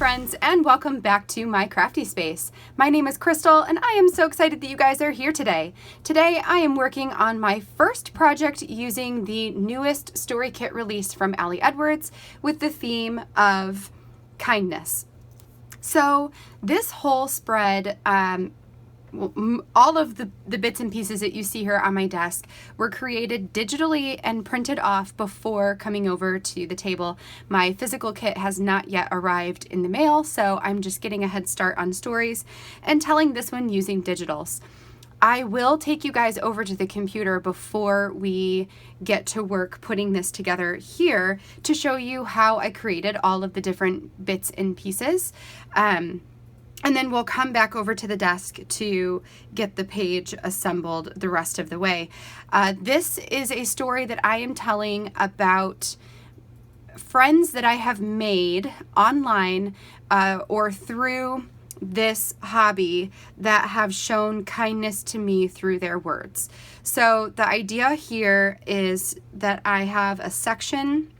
friends, and welcome back to my crafty space. My name is Crystal and I am so excited that you guys are here today. Today I am working on my first project using the newest story kit release from Ali Edwards with the theme of kindness. So this whole spread, all of the bits and pieces that you see here on my desk were created digitally and printed off before coming over to the table. My physical kit has not yet arrived in the mail, so I'm just getting a head start on stories and telling this one using digitals. I will take you guys over to the computer before we get to work putting this together here to show you how I created all of the different bits and pieces. And then we'll come back over to the desk to get the page assembled the rest of the way. This is a story that I am telling about friends that I have made online or through this hobby that have shown kindness to me through their words. So the idea here is that I have a section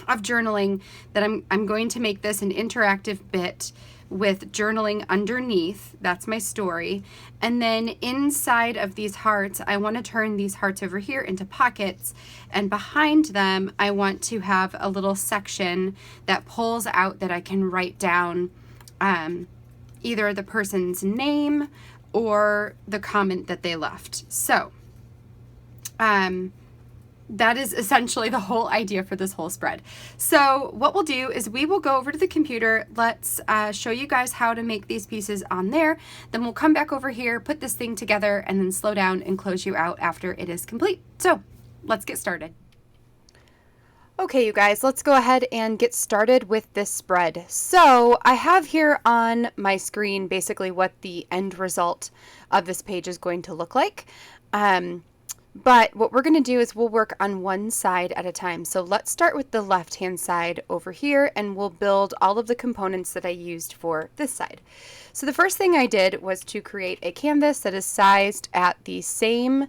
of journaling that I'm going to make this an interactive bit with journaling underneath. That's my story. And then inside of these hearts, I want to turn these hearts over here into pockets, and behind them I want to have a little section that pulls out that I can write down either the person's name or the comment that they left. So that is essentially the whole idea for this whole spread. So what we'll do is we will go over to the computer. Let's show you guys how to make these pieces on there. Then we'll come back over here, put this thing together, and then slow down and close you out after it is complete. So let's get started. Okay, you guys, let's go ahead and get started with this spread. So I have here on my screen basically what the end result of this page is going to look like. But what we're going to do is we'll work on one side at a time. So let's start with the left-hand side over here, and we'll build all of the components that I used for this side. So the first thing I did was to create a canvas that is sized at the same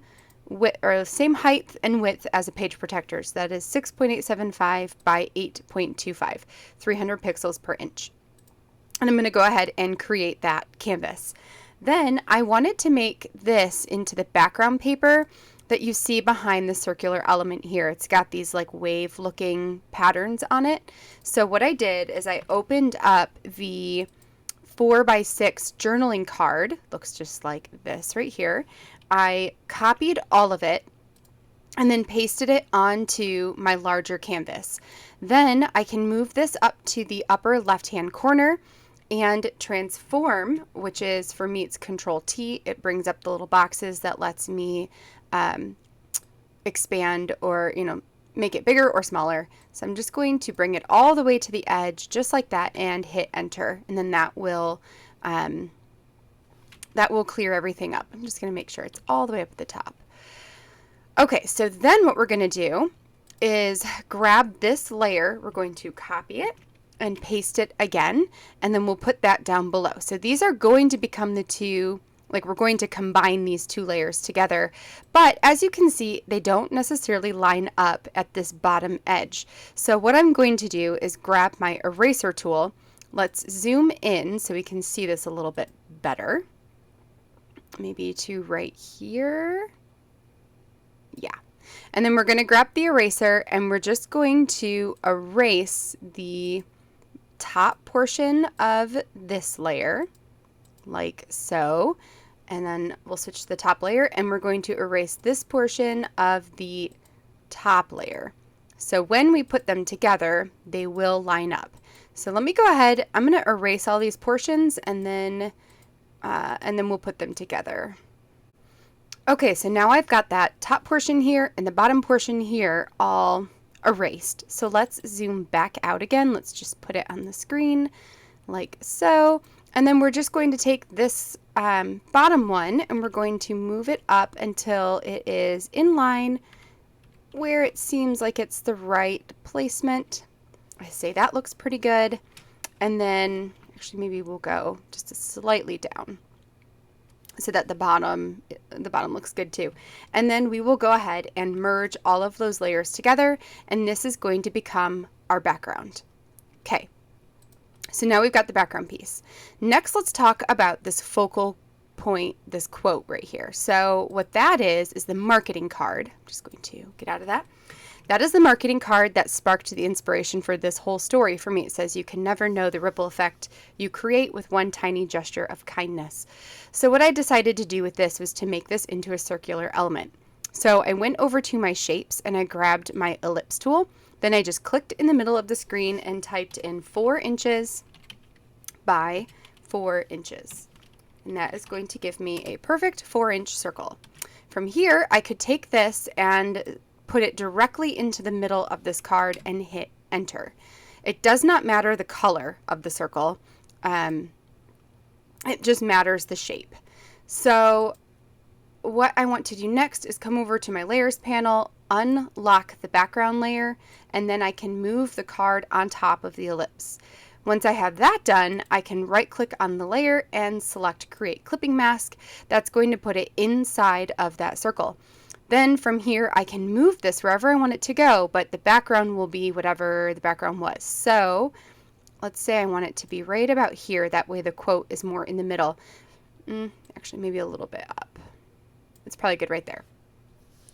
width or same height and width as a page protector. So that is 6.875 by 8.25, 300 pixels per inch. And I'm going to go ahead and create that canvas. Then I wanted to make this into the background paper that you see behind the circular element here. It's got these like wave looking patterns on it. So what I did is I opened up the 4x6 journaling card. Looks just like this right here. I copied all of it and then pasted it onto my larger canvas. Then I can move this up to the upper left hand corner and transform, which is, for me, it's Control T. It brings up the little boxes that lets me expand or, make it bigger or smaller. So I'm just going to bring it all the way to the edge, just like that, and hit enter. And then that will clear everything up. I'm just going to make sure it's all the way up at the top. Okay, so then what we're going to do is grab this layer. We're going to copy it and paste it again, and then we'll put that down below. So these are going to become the two, we're going to combine these two layers together. But as you can see, they don't necessarily line up at this bottom edge. So what I'm going to do is grab my eraser tool. Let's zoom in so we can see this a little bit better. Maybe to right here. Yeah. And then we're going to grab the eraser and we're just going to erase the top portion of this layer, like so. And then we'll switch to the top layer and we're going to erase this portion of the top layer. So when we put them together, they will line up. So let me go ahead. I'm going to erase all these portions and then we'll put them together. Okay, so now I've got that top portion here and the bottom portion here all erased. So let's zoom back out again. Let's just put it on the screen like so. And then we're just going to take this bottom one and we're going to move it up until it is in line where it seems like it's the right placement. I say that looks pretty good. And then actually maybe we'll go just slightly down so that the bottom looks good too. And then we will go ahead and merge all of those layers together, and this is going to become our background. Okay, So now we've got the background piece. Next, let's talk about this focal point, this quote right here. So what that is the marketing card. I'm just going to get out of that. That is the marketing card that sparked the inspiration for this whole story for me. It says, "You can never know the ripple effect you create with one tiny gesture of kindness." So what I decided to do with this was to make this into a circular element. So I went over to my shapes and I grabbed my ellipse tool. Then I just clicked in the middle of the screen and typed in 4 inches by 4 inches. And that is going to give me a perfect 4-inch circle. From here, I could take this and put it directly into the middle of this card and hit enter. It does not matter the color of the circle. It just matters the shape. So what I want to do next is come over to my layers panel, unlock the background layer, and then I can move the card on top of the ellipse. Once I have that done, I can right click on the layer and select create clipping mask. That's going to put it inside of that circle. Then from here, I can move this wherever I want it to go, but the background will be whatever the background was. So let's say I want it to be right about here. That way the quote is more in the middle. Actually, maybe a little bit up. It's probably good right there.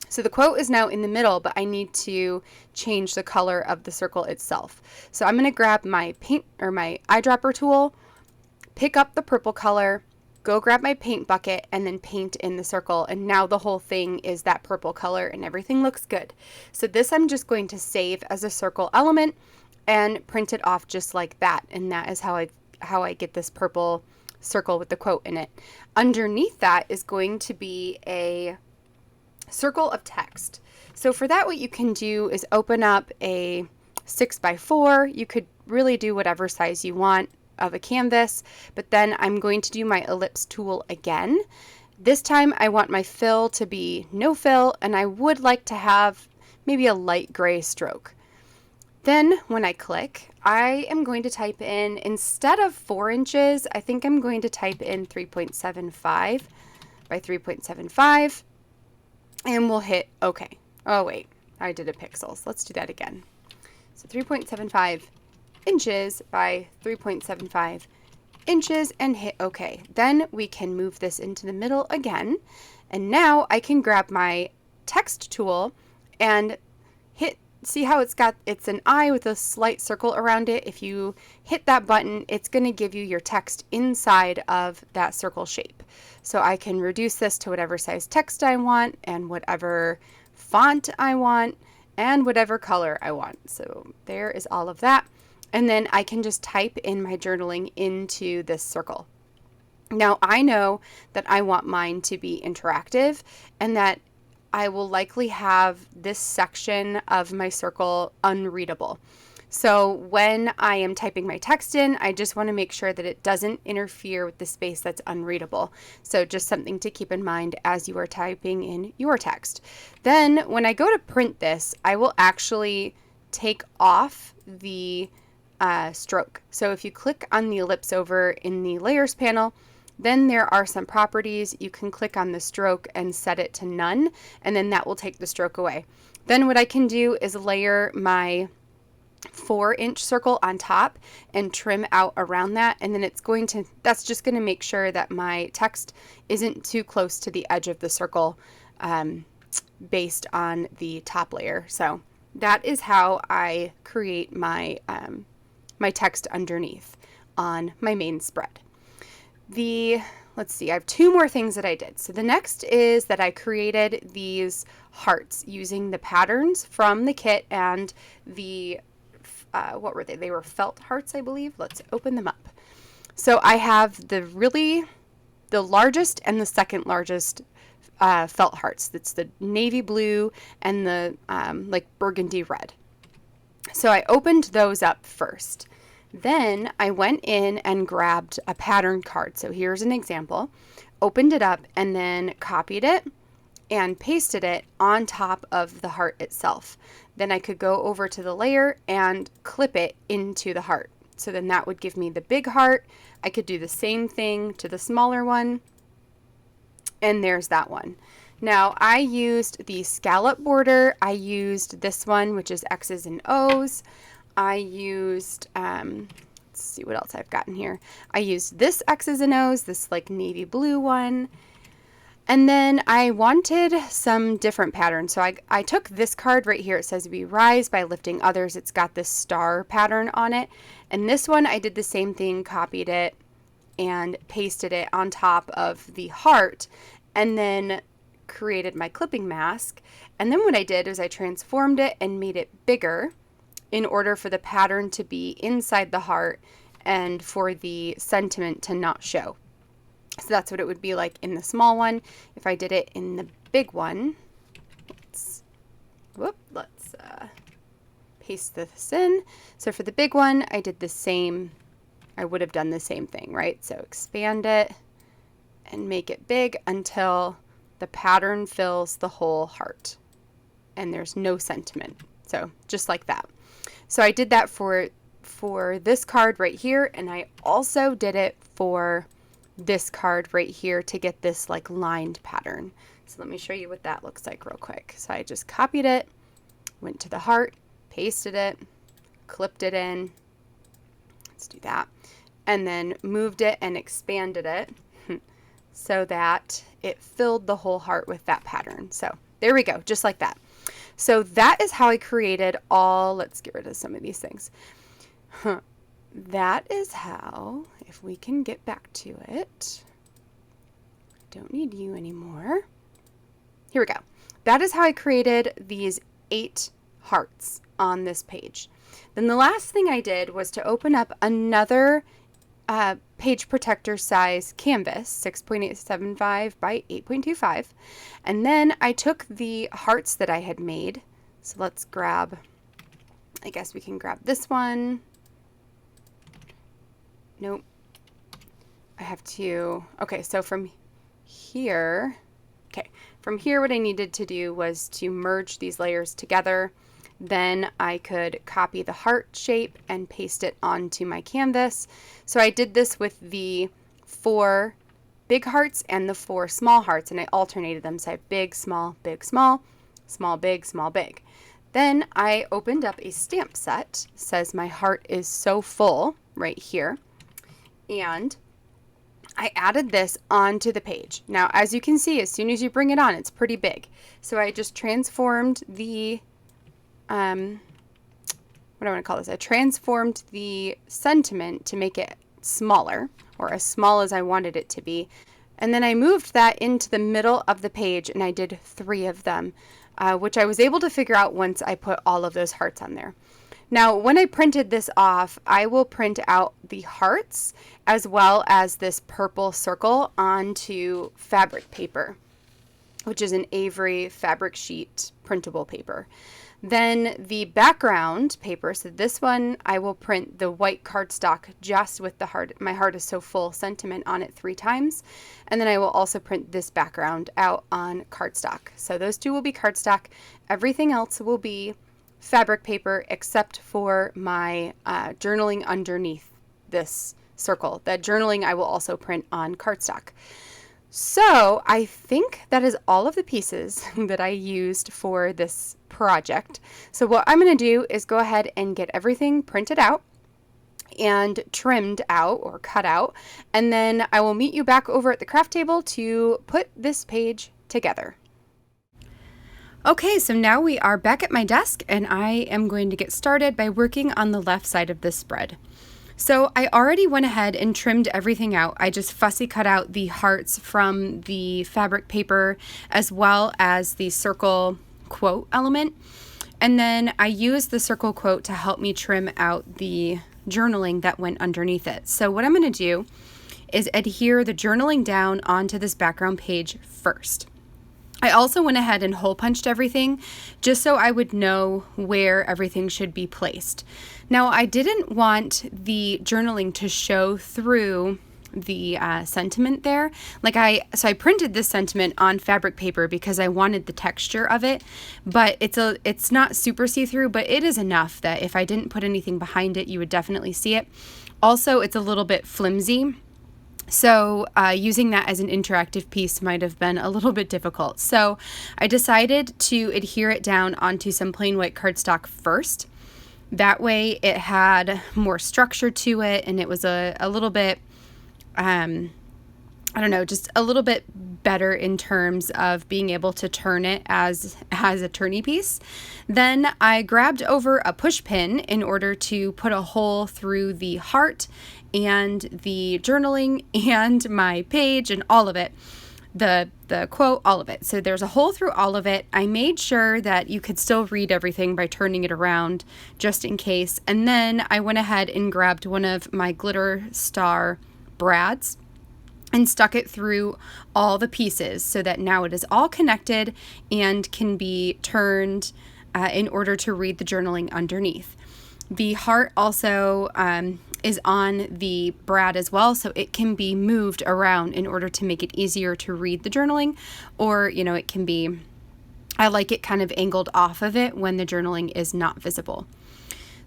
So the quote is now in the middle, but I need to change the color of the circle itself. So I'm going to grab my paint or my eyedropper tool, pick up the purple color, go grab my paint bucket, and then paint in the circle. And now the whole thing is that purple color and everything looks good. So this I'm just going to save as a circle element and print it off just like that. And that is how I get this purple circle with the quote in it. Underneath that is going to be a circle of text. So for that, what you can do is open up a 6x4. You could really do whatever size you want of a canvas, but then I'm going to do my ellipse tool again. This time I want my fill to be no fill, and I would like to have maybe a light gray stroke. Then when I click, I am going to type in, instead of 4 inches, I think I'm going to type in 3.75 by 3.75, and we'll hit OK. Oh wait, I did a pixels. Let's do that again. So 3.75 inches by 3.75 inches and hit OK. Then we can move this into the middle again. And now I can grab my text tool and see how it's an eye with a slight circle around it. If you hit that button, it's going to give you your text inside of that circle shape. So I can reduce this to whatever size text I want and whatever font I want and whatever color I want. So there is all of that. And then I can just type in my journaling into this circle. Now I know that I want mine to be interactive and that I will likely have this section of my circle unreadable. So when I am typing my text in, I just want to make sure that it doesn't interfere with the space that's unreadable. So just something to keep in mind as you are typing in your text. Then when I go to print this, I will actually take off the stroke. So if you click on the ellipse over in the layers panel, then there are some properties. You can click on the stroke and set it to none, and then that will take the stroke away. Then what I can do is layer my 4-inch circle on top and trim out around that, and then that's just going to make sure that my text isn't too close to the edge of the circle based on the top layer. So that is how I create my my text underneath on my main spread. Let's see, I have 2 more things that I did. So the next is that I created these hearts using the patterns from the kit and the, what were they? They were felt hearts, I believe. Let's open them up. So I have the largest and the second largest felt hearts. That's the navy blue and the like burgundy red. So I opened those up first. Then I went in and grabbed a pattern card. So here's an example. Opened it up and then copied it and pasted it on top of the heart itself. Then I could go over to the layer and clip it into the heart. So then that would give me the big heart. I could do the same thing to the smaller one. And there's that one. Now I used the scallop border. I used this one, which is X's and O's. I used let's see what else I've gotten here. I used this X's and O's, this like navy blue one. And then I wanted some different patterns. So I took this card right here. It says we rise by lifting others. It's got this star pattern on it. And this one, I did the same thing, copied it and pasted it on top of the heart, and then created my clipping mask. And then what I did is I transformed it and made it bigger in order for the pattern to be inside the heart and for the sentiment to not show. So that's what it would be like in the small one. If I did it in the big one, let's paste this in. So for the big one, I did the same. I would have done the same thing, right? So expand it and make it big until the pattern fills the whole heart and there's no sentiment. So just like that. So I did that for this card right here, and I also did it for this card right here to get this like lined pattern. So let me show you what that looks like real quick. So I just copied it, went to the heart, pasted it, clipped it in. Let's do that. And then moved it and expanded it so that it filled the whole heart with that pattern. So there we go, just like that. So that is how I created all, let's get rid of some of these things. That is how, if we can get back to it, don't need you anymore. Here we go. That is how I created these 8 hearts on this page. Then the last thing I did was to open up another page protector size canvas, 6.875 by 8.25. And then I took the hearts that I had made. So let's grab, I guess we can grab this one. Nope. I have to, okay, so from here, what I needed to do was to merge these layers together. Then I could copy the heart shape and paste it onto my canvas. So I did this with the 4 big hearts and the 4 small hearts, and I alternated them. So I have big, small, small, big, small, big. Then I opened up a stamp set. It says my heart is so full right here. And I added this onto the page. Now, as you can see, as soon as you bring it on, it's pretty big. So I just transformed the, what do I want to call this? I transformed the sentiment to make it smaller, or as small as I wanted it to be. And then I moved that into the middle of the page, and I did 3 of them, which I was able to figure out once I put all of those hearts on there. Now, when I printed this off, I will print out the hearts as well as this purple circle onto fabric paper, which is an Avery fabric sheet printable paper. Then the background paper, so this one I will print the white cardstock just with the heart, my heart is so full sentiment on it 3 times. And then I will also print this background out on cardstock. So those 2 will be cardstock. Everything else will be fabric paper except for my journaling underneath this circle. That journaling I will also print on cardstock. So I think that is all of the pieces that I used for this project. So what I'm going to do is go ahead and get everything printed out and trimmed out or cut out, and then I will meet you back over at the craft table to put this page together. Okay, so now we are back at my desk, and I am going to get started by working on the left side of this spread. So I already went ahead and trimmed everything out. I just fussy cut out the hearts from the fabric paper as well as the circle quote element. And then I used the circle quote to help me trim out the journaling that went underneath it. So what I'm going to do is adhere the journaling down onto this background page first. I also went ahead and hole punched everything just so I would know where everything should be placed. Now, I didn't want the journaling to show through the sentiment there. So I printed this sentiment on fabric paper because I wanted the texture of it, but it's not super see-through, but it is enough that if I didn't put anything behind it, you would definitely see it. Also, it's a little bit flimsy. So using that as an interactive piece might have been a little bit difficult. So I decided to adhere it down onto some plain white cardstock first. That way it had more structure to it, and it was a little bit, I don't know, just a little bit better in terms of being able to turn it as a turny piece. Then I grabbed over a push pin in order to put a hole through the heart and the journaling and my page and all of it. The quote, all of it. So there's a hole through all of it. I made sure that you could still read everything by turning it around just in case. And then I went ahead and grabbed one of my glitter star brads and stuck it through all the pieces so that now it is all connected and can be turned in order to read the journaling underneath. The heart also is on the brad as well, so it can be moved around in order to make it easier to read the journaling, or, it can be, I like it kind of angled off of it when the journaling is not visible.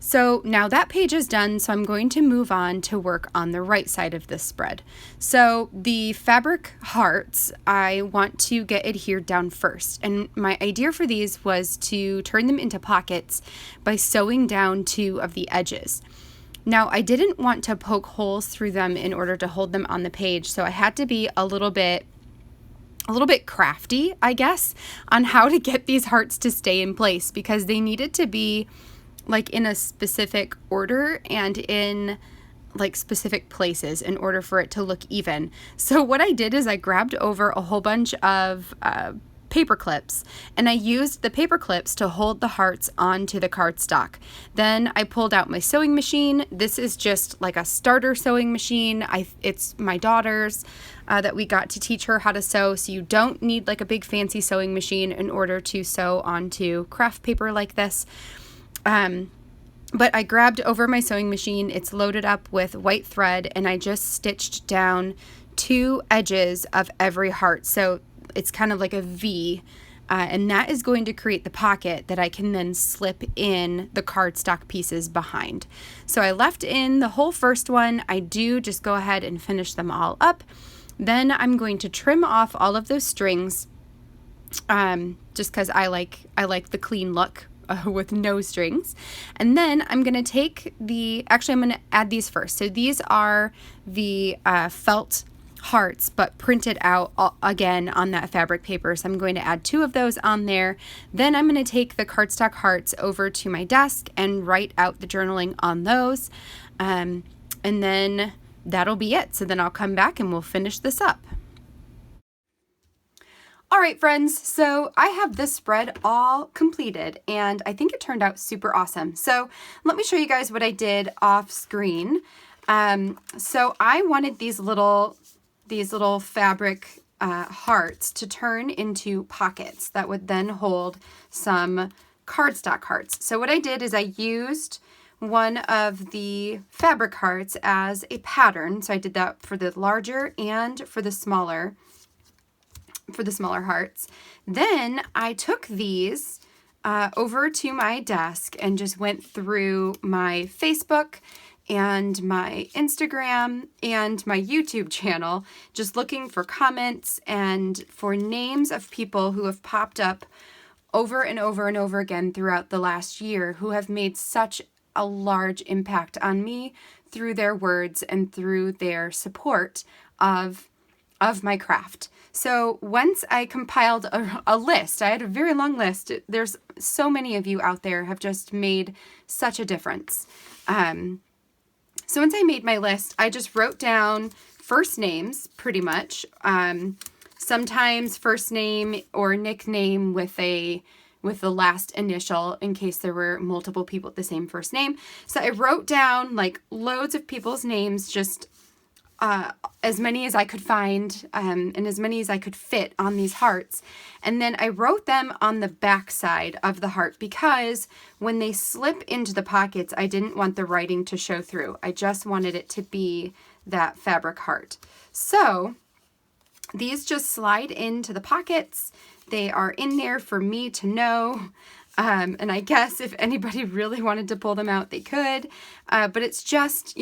So now that page is done, so I'm going to move on to work on the right side of this spread. So the fabric hearts, I want to get adhered down first. And my idea for these was to turn them into pockets by sewing down 2 of the edges. Now, I didn't want to poke holes through them in order to hold them on the page, so I had to be a little bit crafty, I guess, on how to get these hearts to stay in place, because they needed to be like in a specific order and in like specific places in order for it to look even. So what I did is I grabbed over a whole bunch of paper clips, and I used the paper clips to hold the hearts onto the cardstock. Then I pulled out my sewing machine. This is just like a starter sewing machine. It's my daughter's that we got to teach her how to sew, so you don't need like a big fancy sewing machine in order to sew onto craft paper like this. But I grabbed over my sewing machine. It's loaded up with white thread, and I just stitched down 2 edges of every heart. So it's kind of like a V, and that is going to create the pocket that I can then slip in the cardstock pieces behind. So I left in the whole first one. I do just go ahead and finish them all up. Then I'm going to trim off all of those strings, just because I like the clean look with no strings. And then I'm going to take I'm going to add these first. So these are the felt hearts, but printed out again on that fabric paper. So I'm going to add 2 of those on there. Then I'm going to take the cardstock hearts over to my desk and write out the journaling on those. And then that'll be it. So then I'll come back and we'll finish this up. All right, friends, so I have this spread all completed, and I think it turned out super awesome. So let me show you guys what I did off screen. So I wanted these little fabric hearts to turn into pockets that would then hold some cardstock hearts. So what I did is I used one of the fabric hearts as a pattern. So I did that for the larger and for the smaller hearts. Then I took these over to my desk and just went through my Facebook and my Instagram and my YouTube channel, just looking for comments and for names of people who have popped up over and over and over again throughout the last year who have made such a large impact on me through their words and through their support of my craft. So once I compiled a list, I had a very long list. There's so many of you out there have just made such a difference. So once I made my list, I just wrote down first names pretty much. Sometimes first name or nickname with the last initial in case there were multiple people with the same first name. So I wrote down like loads of people's names, just as many as I could find and as many as I could fit on these hearts. And then I wrote them on the back side of the heart because when they slip into the pockets, I didn't want the writing to show through. I just wanted it to be that fabric heart. So these just slide into the pockets. They are in there for me to know. And I guess if anybody really wanted to pull them out, they could. But it's just,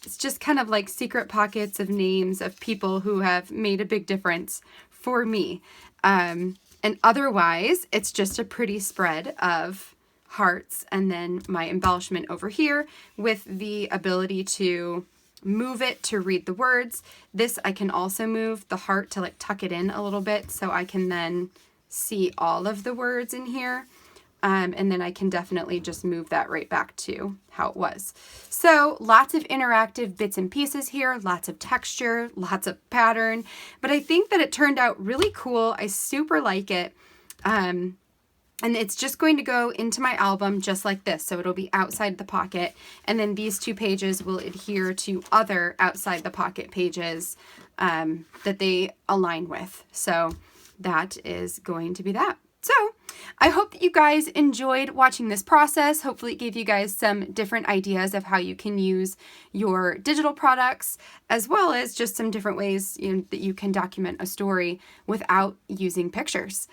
it's just kind of like secret pockets of names of people who have made a big difference for me. And otherwise, it's just a pretty spread of hearts, and then my embellishment over here with the ability to move it to read the words. This I can also move the heart to like tuck it in a little bit so I can then see all of the words in here. And then I can definitely just move that right back to how it was. So lots of interactive bits and pieces here, lots of texture, lots of pattern, but I think that it turned out really cool. I super like it. And it's just going to go into my album just like this. So it'll be outside the pocket. And then these 2 pages will adhere to other outside the pocket pages that they align with. So that is going to be that. So I hope that you guys enjoyed watching this process. Hopefully it gave you guys some different ideas of how you can use your digital products, as well as just some different ways that you can document a story without using pictures.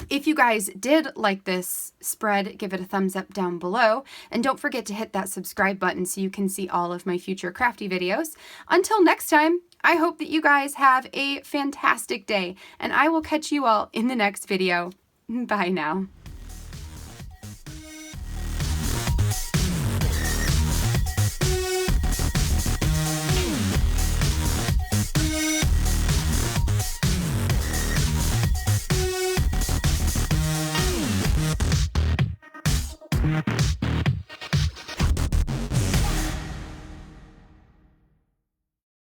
If you guys did like this spread, give it a thumbs up down below. And don't forget to hit that subscribe button so you can see all of my future crafty videos. Until next time, I hope that you guys have a fantastic day, and I will catch you all in the next video. Bye now.